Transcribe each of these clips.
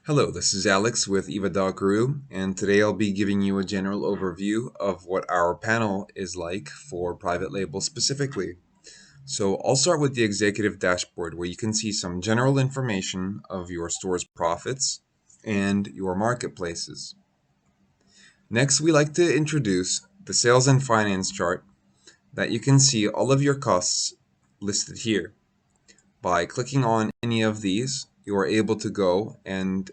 Hello, this is Alex with Eva.guru, and today I'll be giving you a general overview of what our panel is like for private label specifically. So I'll start with the executive dashboard where you can see some general information of your store's profits and your marketplaces. Next, we like to introduce the sales and finance chart that you can see all of your costs listed here. By clicking on any of these, you are able to go and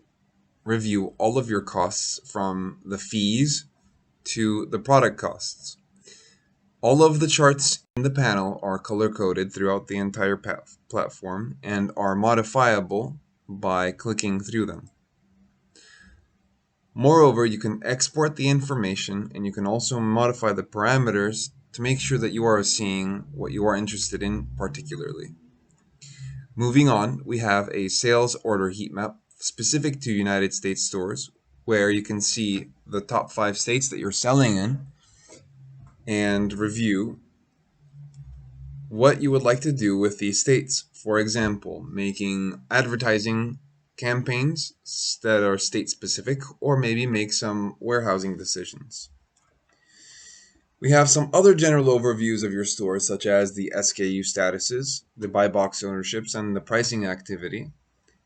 review all of your costs from the fees to the product costs. All of the charts in the panel are color-coded throughout the entire platform and are modifiable by clicking through them. Moreover, you can export the information and you can also modify the parameters to make sure that you are seeing what you are interested in particularly. Moving on, we have a sales order heat map specific to United States stores where you can see the top 5 states that you're selling in and review what you would like to do with these states. For example, making advertising campaigns that are state specific or maybe make some warehousing decisions. We have some other general overviews of your store, such as the SKU statuses, the buy box ownerships, and the pricing activity.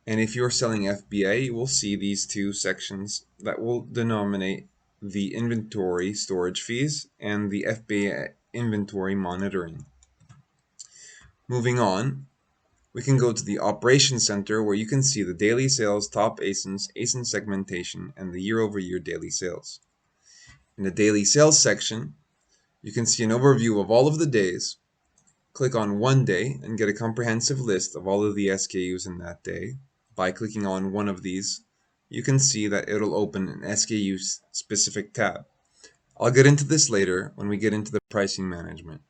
And if you're selling FBA, you will see these two sections that will denominate the inventory storage fees and the FBA inventory monitoring. Moving on, we can go to the Operations Center where you can see the daily sales, top ASINs, ASIN segmentation, and the year-over-year daily sales. In the daily sales section, you can see an overview of all of the days. Click on one day and get a comprehensive list of all of the SKUs in that day. By clicking on one of these, you can see that it'll open an SKU specific tab. I'll get into this later when we get into the pricing management.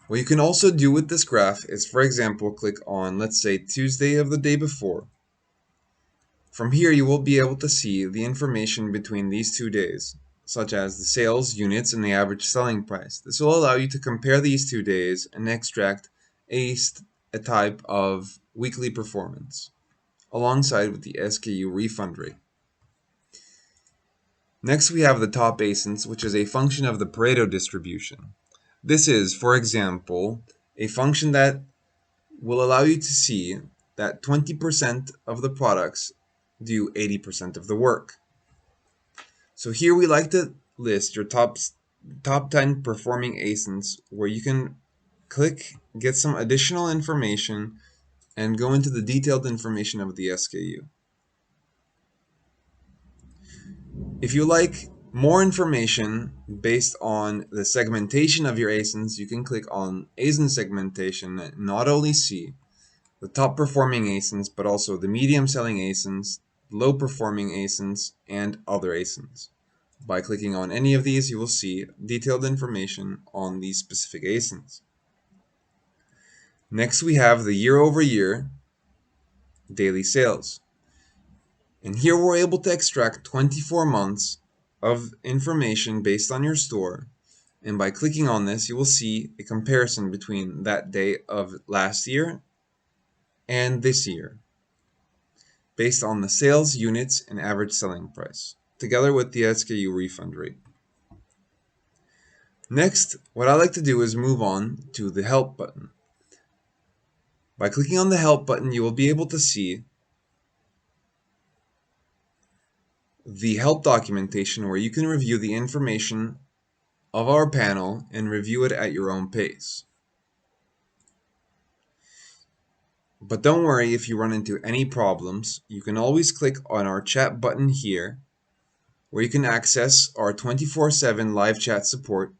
What you can also do with this graph is, for example, click on, let's say, Tuesday of the day before. From here, you will be able to see the information between these 2 days, such as the sales, units, and the average selling price. This will allow you to compare these 2 days and extract a type of weekly performance, alongside with the SKU refund rate. Next, we have the top ASINs, which is a function of the Pareto distribution. This is, for example, a function that will allow you to see that 20% of the products do 80% of the work. So here we like to list your top 10 performing ASINs where you can click, get some additional information, and go into the detailed information of the SKU. If you like more information based on the segmentation of your ASINs, you can click on ASIN segmentation and not only see the top performing ASINs, but also the medium selling ASINs, low performing ASINs, and other ASINs. By clicking on any of these, you will see detailed information on these specific ASINs. Next, we have the year-over-year daily sales. And here we're able to extract 24 months of information based on your store. And by clicking on this, you will see a comparison between that day of last year and this year, based on the sales, units, and average selling price, together with the SKU refund rate. Next, what I like to do is move on to the Help button. By clicking on the Help button, you will be able to see the help documentation where you can review the information of our panel and review it at your own pace. But don't worry if you run into any problems. You can always click on our chat button here where you can access our 24/7 live chat support,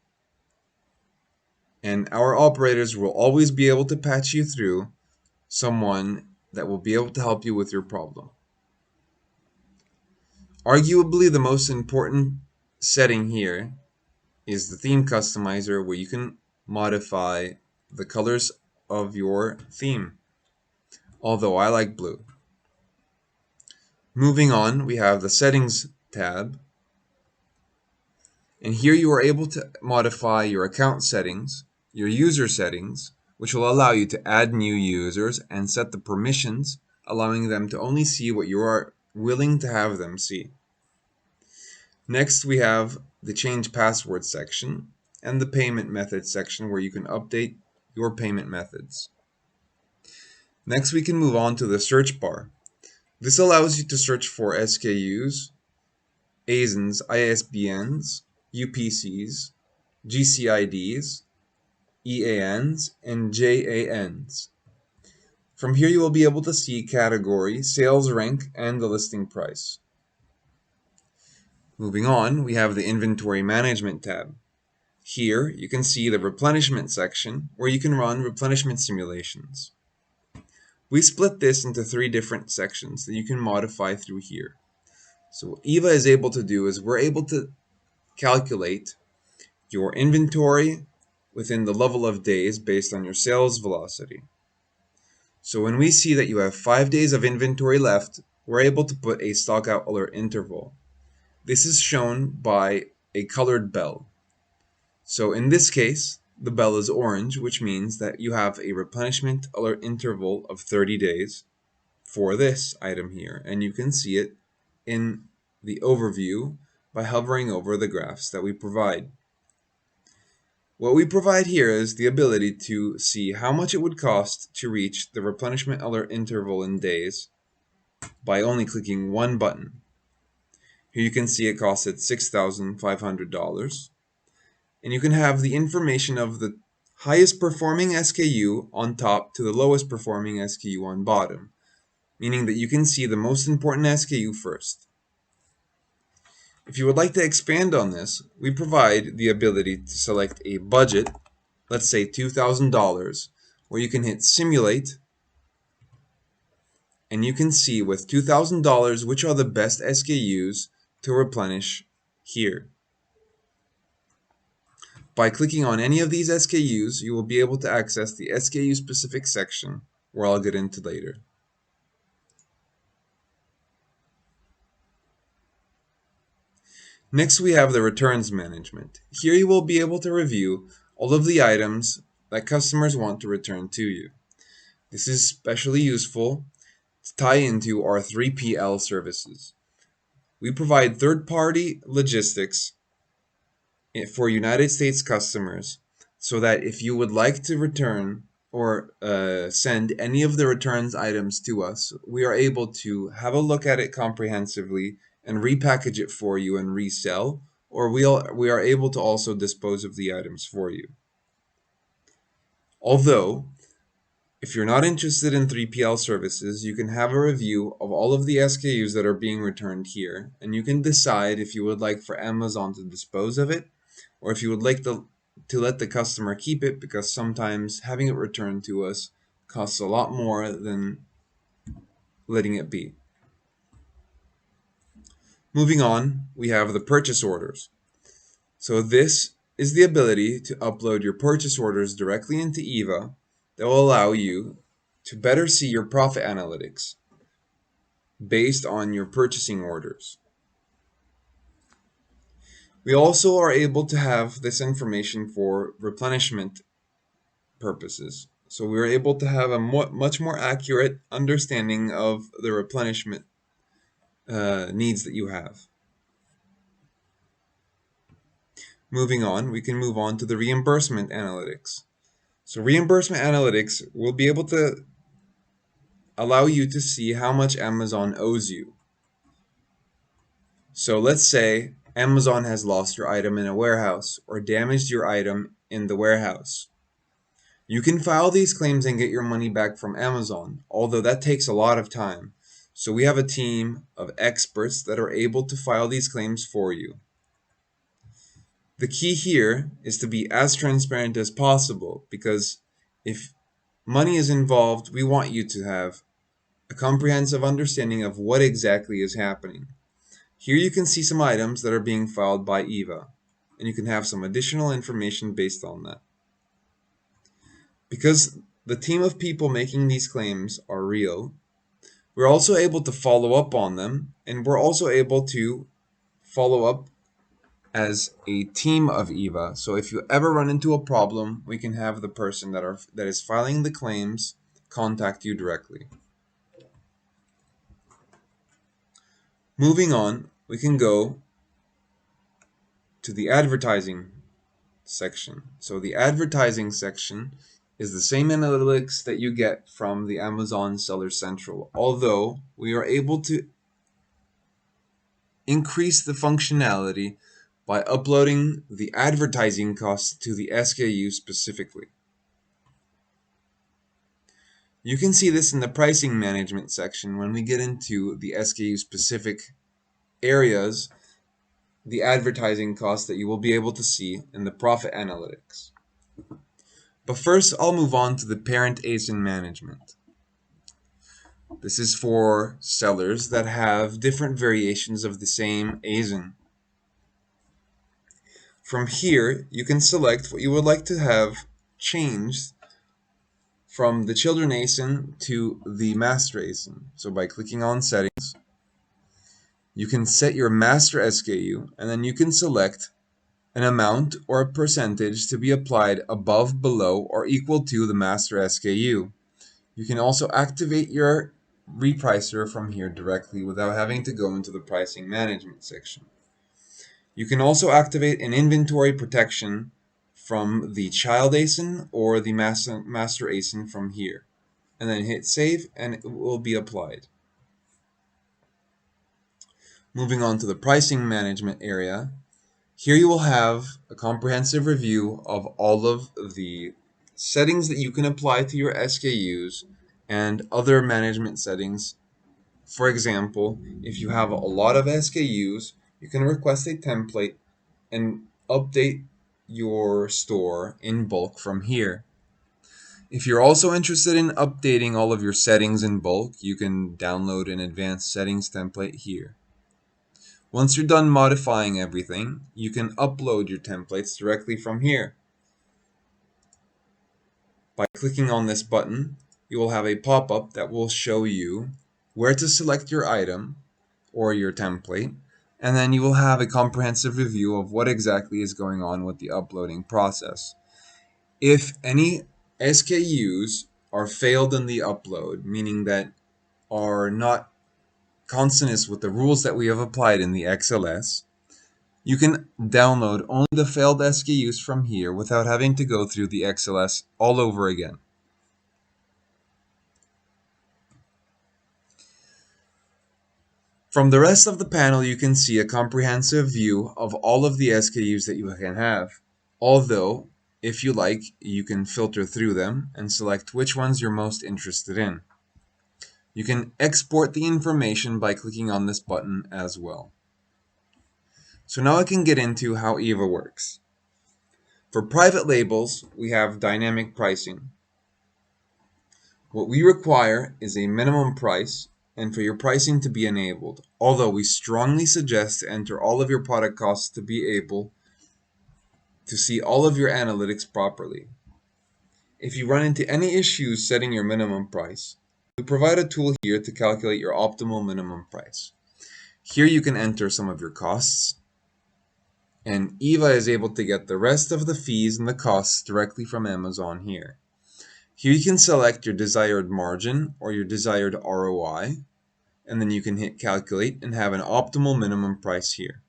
and our operators will always be able to patch you through someone that will be able to help you with your problem. Arguably the most important setting here is the theme customizer where you can modify the colors of your theme, although I like blue. Moving on, we have the settings tab, and here you are able to modify your account settings, your user settings, which will allow you to add new users and set the permissions allowing them to only see what you are willing to have them see. Next, we have the change password section and the payment methods section where you can update your payment methods. Next, we can move on to the search bar. This allows you to search for SKUs, Basins, ISBNs, UPCs, GCIDs, EANs, and JANs. From here, you will be able to see category, sales rank, and the listing price. Moving on, we have the Inventory Management tab. Here, you can see the Replenishment section, where you can run replenishment simulations. We split this into 3 different sections that you can modify through here. So what EVA is able to do is we're able to calculate your inventory within the level of days based on your sales velocity. So when we see that you have 5 days of inventory left, we're able to put a stock out alert interval. This is shown by a colored bell. So in this case, the bell is orange, which means that you have a replenishment alert interval of 30 days for this item here, and you can see it in the overview by hovering over the graphs that we provide. What we provide here is the ability to see how much it would cost to reach the replenishment alert interval in days by only clicking one button. Here you can see it costs at $6,500, and you can have the information of the highest performing SKU on top to the lowest performing SKU on bottom, meaning that you can see the most important SKU first. If you would like to expand on this, we provide the ability to select a budget, let's say $2,000, where you can hit simulate, and you can see with $2,000 which are the best SKUs to replenish here. By clicking on any of these SKUs, you will be able to access the SKU specific section, where I'll get into later. Next, we have the returns management. Here you will be able to review all of the items that customers want to return to you. This is especially useful to tie into our 3PL services. We provide third-party logistics for United States customers so that if you would like to return or send any of the returns items to us, we are able to have a look at it comprehensively and repackage it for you and resell, or we are able to also dispose of the items for you. Although, if you're not interested in 3PL services, you can have a review of all of the SKUs that are being returned here, and you can decide if you would like for Amazon to dispose of it, or if you would like to let the customer keep it, because sometimes having it returned to us costs a lot more than letting it be. Moving on, we have the purchase orders. So this is the ability to upload your purchase orders directly into EVA that will allow you to better see your profit analytics based on your purchasing orders. We also are able to have this information for replenishment purposes. So we're able to have a much more accurate understanding of the replenishment needs that you have. Moving on, we can move on to the reimbursement analytics. So reimbursement analytics will be able to allow you to see how much Amazon owes you. So let's say Amazon has lost your item in a warehouse or damaged your item in the warehouse. You can file these claims and get your money back from Amazon, although that takes a lot of time. So we have a team of experts that are able to file these claims for you. The key here is to be as transparent as possible, because if money is involved, we want you to have a comprehensive understanding of what exactly is happening. Here you can see some items that are being filed by EVA, and you can have some additional information based on that. Because the team of people making these claims are real, we're also able to follow up on them, and we're also able to follow up as a team of EVA. So if you ever run into a problem, we can have the person that is filing the claims contact you directly. Moving on, we can go to the advertising section. So the advertising section is the same analytics that you get from the Amazon Seller Central, although we are able to increase the functionality by uploading the advertising costs to the SKU specifically. You can see this in the pricing management section when we get into the SKU specific areas, the advertising costs that you will be able to see in the profit analytics. But first, I'll move on to the parent ASIN management. This is for sellers that have different variations of the same ASIN. From here, you can select what you would like to have changed from the children ASIN to the master ASIN. So by clicking on settings, you can set your master SKU, and then you can select an amount or a percentage to be applied above, below, or equal to the master SKU. You can also activate your repricer from here directly without having to go into the pricing management section. You can also activate an inventory protection from the child ASIN or the master ASIN from here, and then hit save and it will be applied. Moving on to the pricing management area, here you will have a comprehensive review of all of the settings that you can apply to your SKUs and other management settings. For example, if you have a lot of SKUs, you can request a template and update your store in bulk from here. If you're also interested in updating all of your settings in bulk, you can download an advanced settings template here. Once you're done modifying everything, you can upload your templates directly from here. By clicking on this button, you will have a pop-up that will show you where to select your item or your template, and then you will have a comprehensive review of what exactly is going on with the uploading process. If any SKUs are failed in the upload, meaning that are not consonant with the rules that we have applied in the XLS, you can download only the failed SKUs from here without having to go through the XLS all over again. From the rest of the panel, you can see a comprehensive view of all of the SKUs that you can have. Although, if you like, you can filter through them and select which ones you're most interested in. You can export the information by clicking on this button as well. So now I can get into how EVA works. For private labels, we have dynamic pricing. What we require is a minimum price and for your pricing to be enabled, although we strongly suggest to enter all of your product costs to be able to see all of your analytics properly. If you run into any issues setting your minimum price, we provide a tool here to calculate your optimal minimum price. Here you can enter some of your costs, and EVA is able to get the rest of the fees and the costs directly from Amazon here. Here you can select your desired margin or your desired ROI, and then you can hit calculate and have an optimal minimum price here.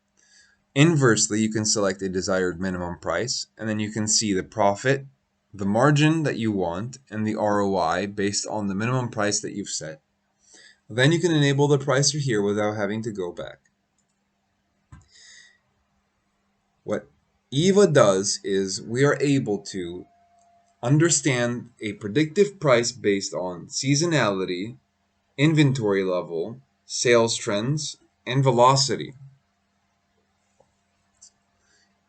Inversely, you can select a desired minimum price, and then you can see the profit, the margin that you want, and the ROI based on the minimum price that you've set. Then you can enable the pricer here without having to go back. What EVA does is we are able to understand a predictive price based on seasonality, inventory level, sales trends, and velocity.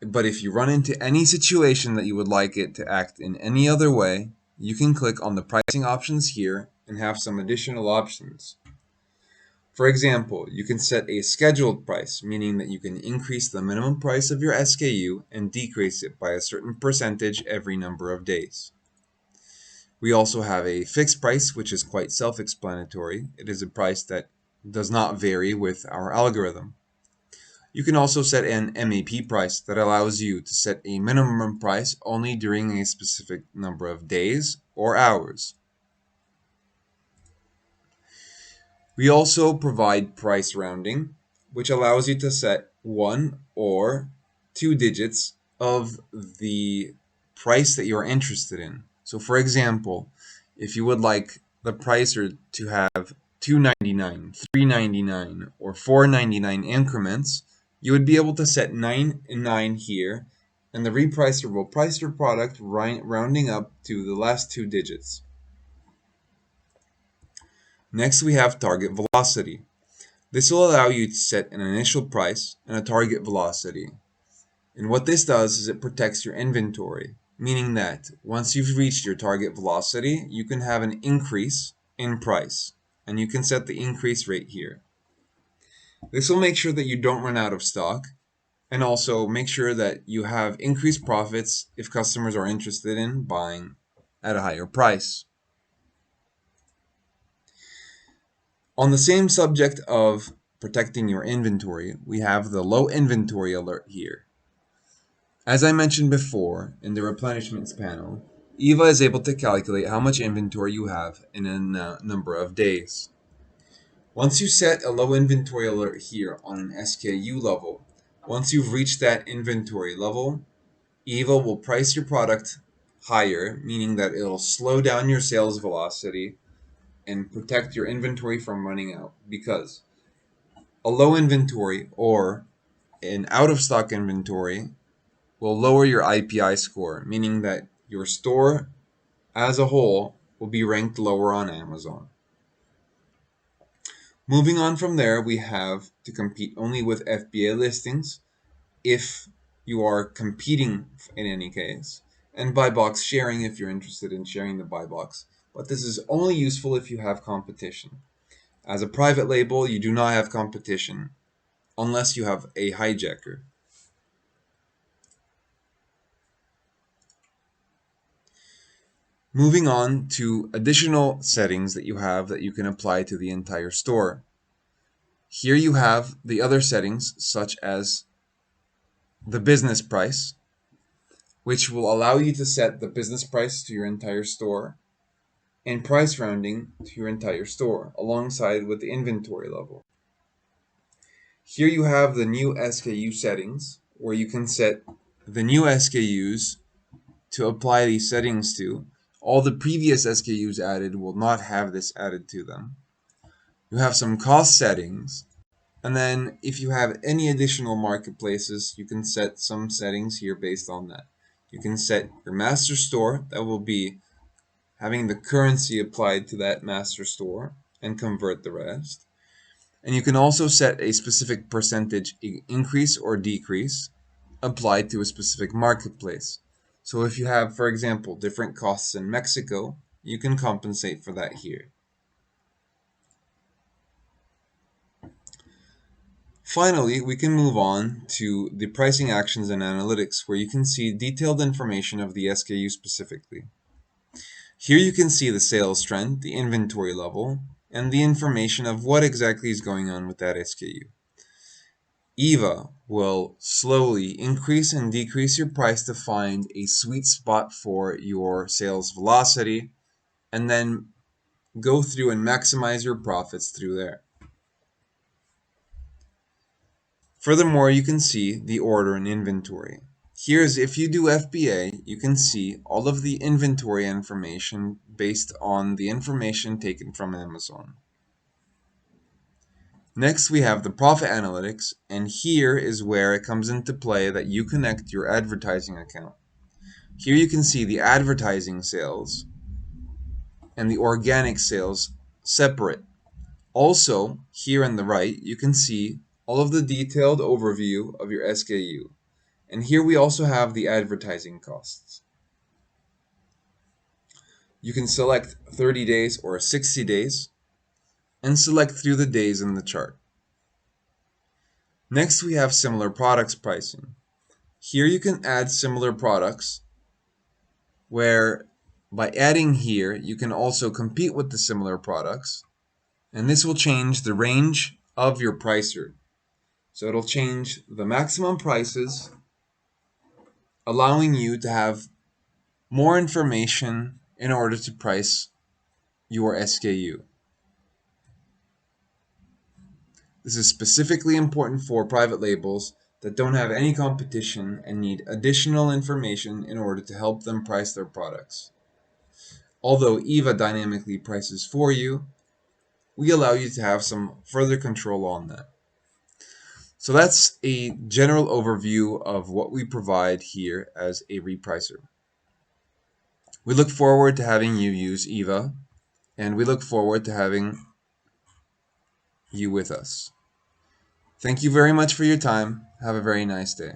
But if you run into any situation that you would like it to act in any other way, you can click on the pricing options here and have some additional options. For example, you can set a scheduled price, meaning that you can increase the minimum price of your SKU and decrease it by a certain percentage every number of days. We also have a fixed price, which is quite self-explanatory. It is a price that does not vary with our algorithm. You can also set an MAP price that allows you to set a minimum price only during a specific number of days or hours. We also provide price rounding, which allows you to set one or two digits of the price that you're interested in. So for example, if you would like the pricer to have 2.99, 3.99, or 4.99 increments, you would be able to set 9 and 9 here, and the repricer will price your product rounding up to the last two digits. Next, we have target velocity. This will allow you to set an initial price and a target velocity. And what this does is it protects your inventory, meaning that once you've reached your target velocity, you can have an increase in price, and you can set the increase rate here. This will make sure that you don't run out of stock, and also make sure that you have increased profits if customers are interested in buying at a higher price. On the same subject of protecting your inventory, we have the low inventory alert here. As I mentioned before in the replenishments panel, EVA is able to calculate how much inventory you have in a number of days. Once you set a low inventory alert here on an SKU level, once you've reached that inventory level, EVA will price your product higher, meaning that it'll slow down your sales velocity and protect your inventory from running out, because a low inventory or an out of stock inventory will lower your IPI score, meaning that your store as a whole will be ranked lower on Amazon. Moving on from there, we have to compete only with FBA listings if you are competing in any case, and buy box sharing if you're interested in sharing the buy box. But this is only useful if you have competition. As a private label, you do not have competition unless you have a hijacker. Moving on to additional settings that you have that you can apply to the entire store. Here you have the other settings such as the business price, which will allow you to set the business price to your entire store, and price rounding to your entire store alongside with the inventory level. Here you have the new SKU settings where you can set the new SKUs to apply these settings to. All the previous SKUs added will not have this added to them. You have some cost settings, and then if you have any additional marketplaces, you can set some settings here based on that. You can set your master store that will be having the currency applied to that master store and convert the rest. And you can also set a specific percentage increase or decrease applied to a specific marketplace. So if you have, for example, different costs in Mexico, you can compensate for that here. Finally, we can move on to the pricing actions and analytics, where you can see detailed information of the SKU specifically. Here you can see the sales trend, the inventory level, and the information of what exactly is going on with that SKU. EVA will slowly increase and decrease your price to find a sweet spot for your sales velocity, and then go through and maximize your profits through there. Furthermore, you can see the order and inventory. Here's if you do FBA, you can see all of the inventory information based on the information taken from Amazon. Next, we have the profit analytics, and here is where it comes into play that you connect your advertising account. Here you can see the advertising sales and the organic sales separate. Also, here on the right, you can see all of the detailed overview of your SKU. And here we also have the advertising costs. You can select 30 days or 60 days and select through the days in the chart. Next, we have similar products pricing. Here you can add similar products where by adding here, you can also compete with the similar products, and this will change the range of your pricer. So it'll change the maximum prices, allowing you to have more information in order to price your SKU. This is specifically important for private labels that don't have any competition and need additional information in order to help them price their products. Although EVA dynamically prices for you, we allow you to have some further control on that. So that's a general overview of what we provide here as a repricer. We look forward to having you use EVA, and we look forward to having you with us. Thank you very much for your time. Have a very nice day.